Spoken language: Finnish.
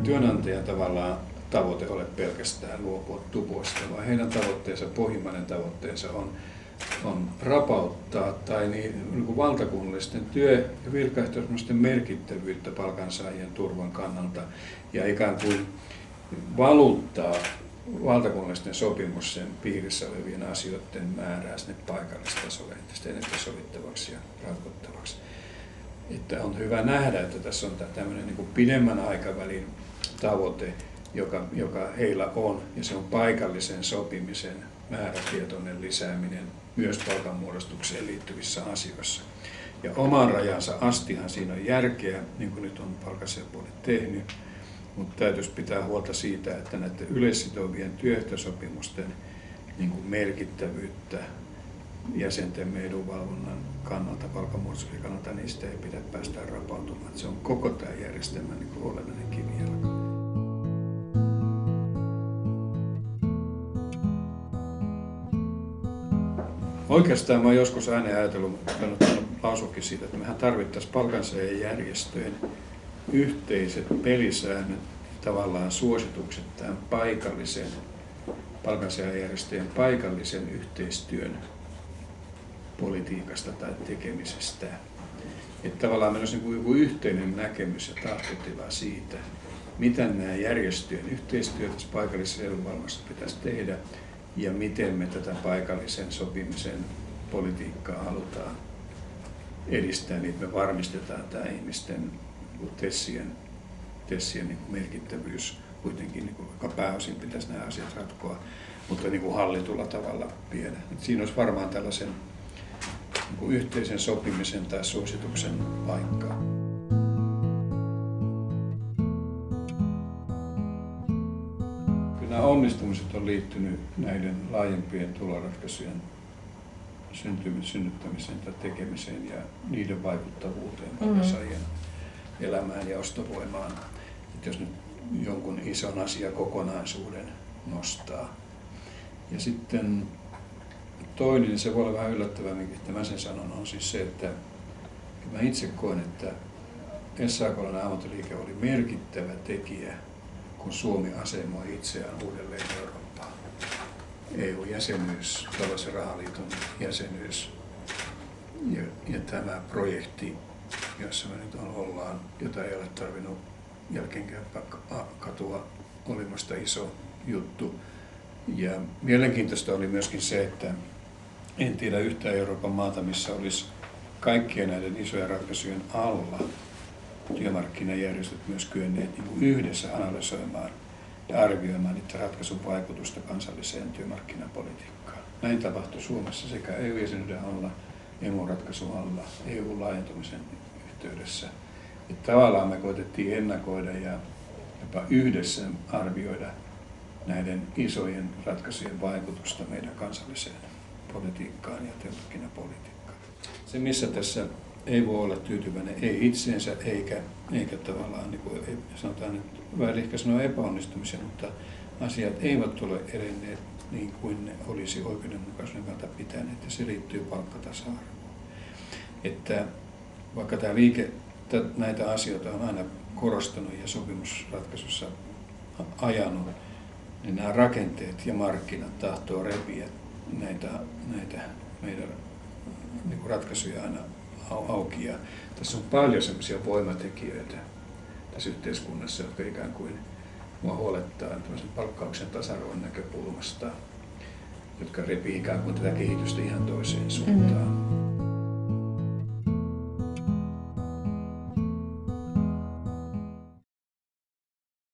työnantajan tavallaan tavoite ole pelkästään luopua tupoista, vaan heidän tavoitteensa, pohjimmainen tavoitteensa on rapauttaa tai niin kuin valtakunnallisten työ- ja virkaehtoisten merkittävyyttä palkansaajien turvan kannalta ja ikään kuin valuttaa valtakunnallisten sopimusten piirissä olevien asioiden määrää sinne paikallistasolle entistä enemmän sovittavaksi ja ratkottavaksi. Että on hyvä nähdä, että tässä on tämmöinen niin kuin pidemmän aikavälin tavoite, joka heillä on, ja se on paikallisen sopimisen määrätietoinen lisääminen myös palkanmuodostukseen liittyvissä asioissa. Ja oman rajansa astihan siinä on järkeä, niin kuin nyt on palkansaajapuoli tehnyt, mutta täytyisi pitää huolta siitä, että näiden yleissitovien työehtosopimusten niin kuin merkittävyyttä jäsenten edunvalvonnan kannalta, palkanmuodostuksen kannalta, niistä ei pidä päästä rapautumaan. Se on koko tämä järjestelmä niin kuin olennainen kivijalka. Oikeastaan mä oon joskus ääneen ajatellut, kannattanut lausuakin siitä, että mehän tarvittaisiin palkansaajajärjestöjen yhteiset pelisäännöt, tavallaan suositukset tämän palkansaajajärjestöjen paikallisen yhteistyön politiikasta tai tekemisestä. Että tavallaan meillä olisi joku yhteinen näkemys ja tahtotila siitä, mitä nämä järjestöjen yhteistyötä paikallisessa edunvalvonnassa pitäisi tehdä ja miten me tätä paikallisen sopimisen politiikkaa halutaan edistää, niin me varmistetaan tämä ihmisten TESien niin merkittävyys kuitenkin, joka pääosin pitäisi nämä asiat ratkoa, mutta niin kuin hallitulla tavalla viedä. Siinä olisi varmaan tällaisen niin yhteisen sopimisen tai suosituksen paikkaa. Nämä onnistumiset on liittynyt näiden laajempien tuloratkaisujen synnyttämiseen tai tekemiseen ja niiden vaikuttavuuteen palkansaajien elämään ja ostovoimaan. Että jos nyt jonkun ison asiakokonaisuuden nostaa. Ja sitten toinen, se voi olla vähän yllättävää, että mä sen sanon, on siis se, että mä itse koen, että SAK:lainen ammattiliike oli merkittävä tekijä, kun Suomi asemoi itseään uudelleen Eurooppaan. EU-jäsenyys, tällaisen rahaliiton jäsenyys ja tämä projekti, jossa me nyt ollaan, jota ei ole tarvinnut jälkeenkään katua, oli minusta iso juttu. Ja mielenkiintoista oli myöskin se, että en tiedä yhtään Euroopan maata, missä olisi kaikkien näiden isojen ratkaisujen alla työmarkkinajärjestöt myös kyenneet niin kuin yhdessä analysoimaan ja arvioimaan niiden ratkaisun vaikutusta kansalliseen työmarkkinapolitiikkaan. Näin tapahtui Suomessa sekä EU-jäsenyyden alla, EMU-ratkaisun alla, EU-laajentumisen yhteydessä. Että tavallaan me koetettiin ennakoida ja jopa yhdessä arvioida näiden isojen ratkaisujen vaikutusta meidän kansalliseen politiikkaan ja työmarkkinapolitiikkaan. Se, missä tässä ei voi olla tyytyväinen, ei itseensä eikä tavallaan, niin kuin sanotaan nyt, vähän ehkä sanoa epäonnistumisia, mutta asiat eivät ole edenneet niin kuin ne olisi oikeudenmukaisuuden kannalta pitäneet, ja se liittyy palkkatasa-arvoon. Että vaikka tämä liike näitä asioita on aina korostanut ja sopimusratkaisussa ajanut, niin nämä rakenteet ja markkinat tahtoo repiä näitä meidän niin kuin ratkaisuja aina auki. Ja tässä on paljon sellaisia voimatekijöitä tässä yhteiskunnassa, jotka ikään kuin mua huolettaa palkkauksen tasa-arvon näkökulmasta, jotka repii ikään kuin tätä kehitystä ihan toiseen suuntaan.